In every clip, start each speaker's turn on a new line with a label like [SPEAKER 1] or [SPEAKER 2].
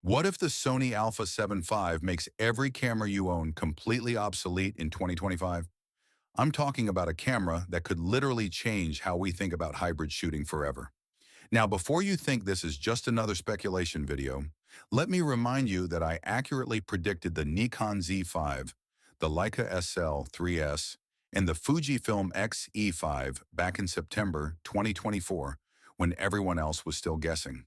[SPEAKER 1] What if the Sony Alpha 7 V makes every camera you own completely obsolete in 2025? I'm talking about a camera that could literally change how we think about hybrid shooting forever. Now, before you think this is just another speculation video, let me remind you that I accurately predicted the Nikon Z5, the Leica SL3S, and the Fujifilm X-E5 back in September 2024 when everyone else was still guessing.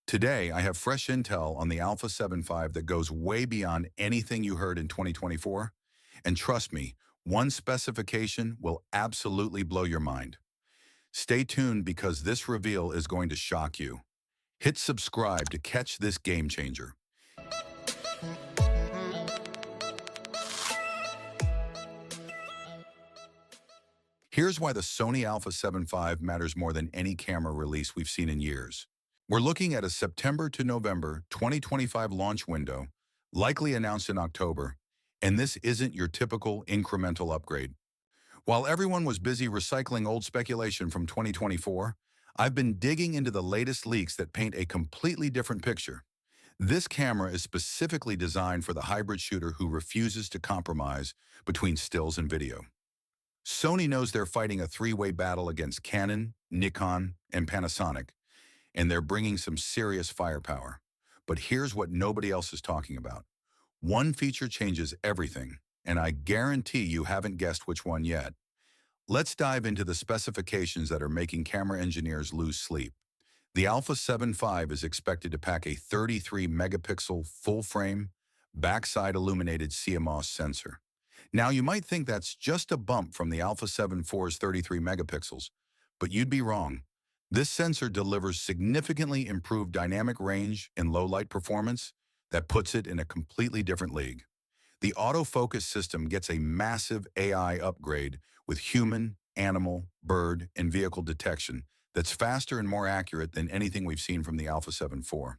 [SPEAKER 1] Today, I have fresh intel on the Alpha 7 V that goes way beyond anything you heard in 2024. And trust me, one specification will absolutely blow your mind. Stay tuned because this reveal is going to shock you. Hit subscribe to catch this game changer. Here's why the Sony Alpha 7 V matters more than any camera release we've seen in years. We're looking at a September to November 2025 launch window, likely announced in October, and this isn't your typical incremental upgrade. While everyone was busy recycling old speculation from 2024, I've been digging into the latest leaks that paint a completely different picture. This camera is specifically designed for the hybrid shooter who refuses to compromise between stills and video. Sony knows they're fighting a three-way battle against Canon, Nikon, and Panasonic, and they're bringing some serious firepower. But here's what nobody else is talking about. One feature changes everything, and I guarantee you haven't guessed which one yet. Let's dive into the specifications that are making camera engineers lose sleep. The Alpha 7 V is expected to pack a 33-megapixel full-frame, backside illuminated CMOS sensor. Now, you might think that's just a bump from the Alpha 7 IV's 33 megapixels, but you'd be wrong. This sensor delivers significantly improved dynamic range and low-light performance that puts it in a completely different league. The autofocus system gets a massive AI upgrade with human, animal, bird, and vehicle detection that's faster and more accurate than anything we've seen from the Alpha 7 IV.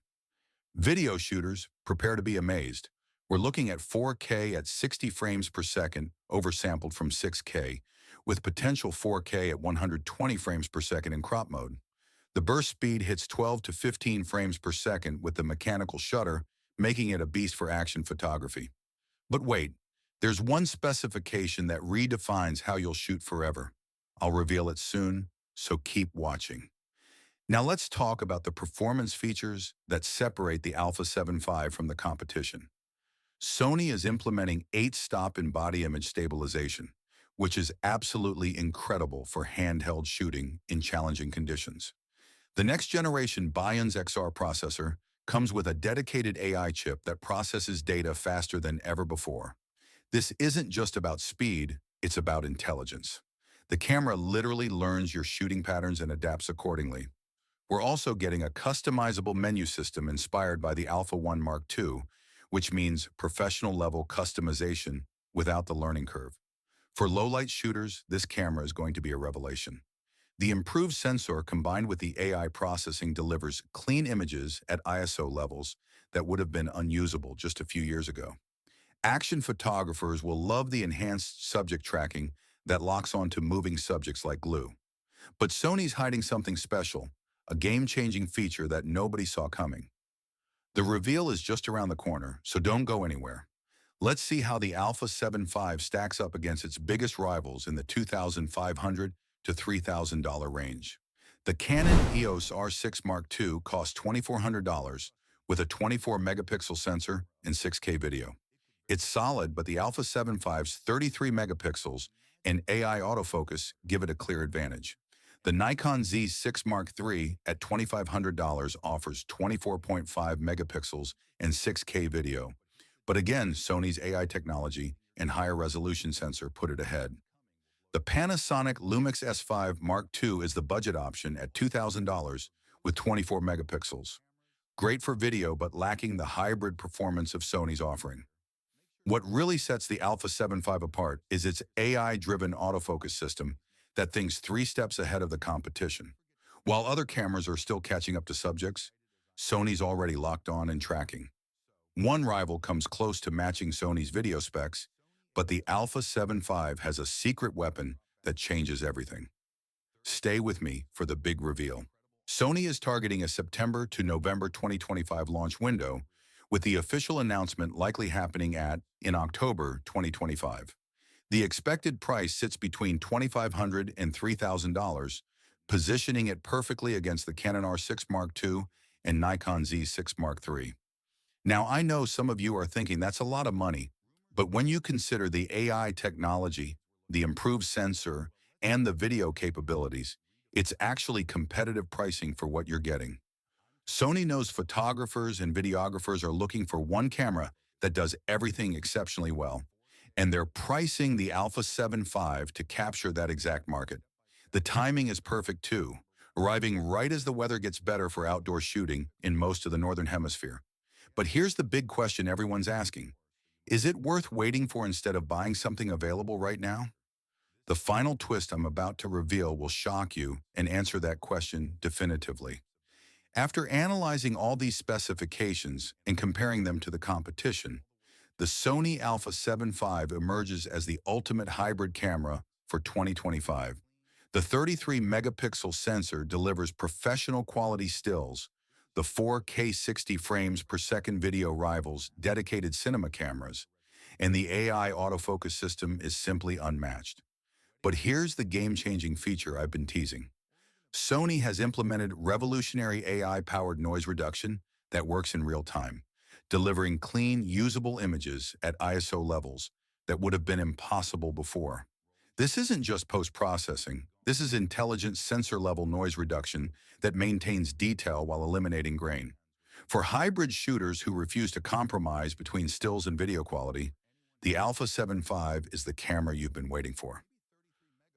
[SPEAKER 1] Video shooters, prepare to be amazed. We're looking at 4K at 60 frames per second, oversampled from 6K, with potential 4K at 120 frames per second in crop mode. The burst speed hits 12 to 15 frames per second with the mechanical shutter, making it a beast for action photography. But wait, there's one specification that redefines how you'll shoot forever. I'll reveal it soon, so keep watching. Now let's talk about the performance features that separate the Alpha 7 V from the competition. Sony is implementing 8-stop in body image stabilization, which is absolutely incredible for handheld shooting in challenging conditions. The next generation Bion's XR processor comes with a dedicated AI chip that processes data faster than ever before. This isn't just about speed, it's about intelligence. The camera literally learns your shooting patterns and adapts accordingly. We're also getting a customizable menu system inspired by the Alpha 1 Mark II, which means professional-level customization without the learning curve. For low-light shooters, this camera is going to be a revelation. The improved sensor combined with the AI processing delivers clean images at ISO levels that would have been unusable just a few years ago. Action photographers will love the enhanced subject tracking that locks onto moving subjects like glue. But Sony's hiding something special, a game-changing feature that nobody saw coming. The reveal is just around the corner, so don't go anywhere. Let's see how the Alpha 7 V stacks up against its biggest rivals in the $2,500 to $3,000 range. The Canon EOS R6 Mark II costs $2,400 with a 24-megapixel sensor and 6K video. It's solid, but the Alpha 7 V's 33 megapixels and AI autofocus give it a clear advantage. The Nikon Z6 Mark III at $2,500 offers 24.5 megapixels and 6K video. But again, Sony's AI technology and higher resolution sensor put it ahead. The Panasonic Lumix S5 Mark II is the budget option at $2,000 with 24 megapixels. Great for video, but lacking the hybrid performance of Sony's offering. What really sets the Alpha 7 V apart is its AI-driven autofocus system that thinks 3 steps ahead of the competition. While other cameras are still catching up to subjects, Sony's already locked on and tracking. One rival comes close to matching Sony's video specs, but the Alpha 7 V has a secret weapon that changes everything. Stay with me for the big reveal. Sony is targeting a September to November 2025 launch window, with the official announcement likely happening in October 2025. The expected price sits between $2,500 and $3,000, positioning it perfectly against the Canon R6 Mark II and Nikon Z6 Mark III. Now, I know some of you are thinking that's a lot of money, but when you consider the AI technology, the improved sensor, and the video capabilities, it's actually competitive pricing for what you're getting. Sony knows photographers and videographers are looking for one camera that does everything exceptionally well, and they're pricing the Alpha 7 V to capture that exact market. The timing is perfect too, arriving right as the weather gets better for outdoor shooting in most of the Northern Hemisphere. But here's the big question everyone's asking. Is it worth waiting for instead of buying something available right now? The final twist I'm about to reveal will shock you and answer that question definitively. After analyzing all these specifications and comparing them to the competition, the Sony Alpha 7 V emerges as the ultimate hybrid camera for 2025. The 33-megapixel sensor delivers professional quality stills. The 4K 60 frames per second video rivals dedicated cinema cameras, and the AI autofocus system is simply unmatched. But here's the game-changing feature I've been teasing. Sony has implemented revolutionary AI-powered noise reduction that works in real time, delivering clean, usable images at ISO levels that would have been impossible before. This isn't just post-processing. This is intelligent sensor-level noise reduction that maintains detail while eliminating grain. For hybrid shooters who refuse to compromise between stills and video quality, the Alpha 7 V is the camera you've been waiting for.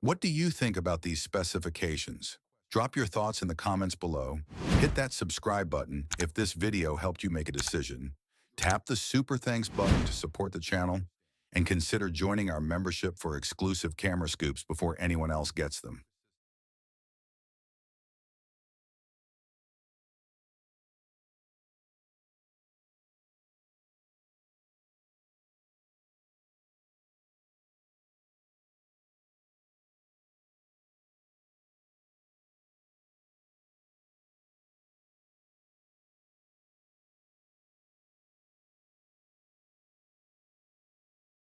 [SPEAKER 1] What do you think about these specifications? Drop your thoughts in the comments below. Hit that subscribe button if this video helped you make a decision. Tap the super thanks button to support the channel, and consider joining our membership for exclusive camera scoops before anyone else gets them.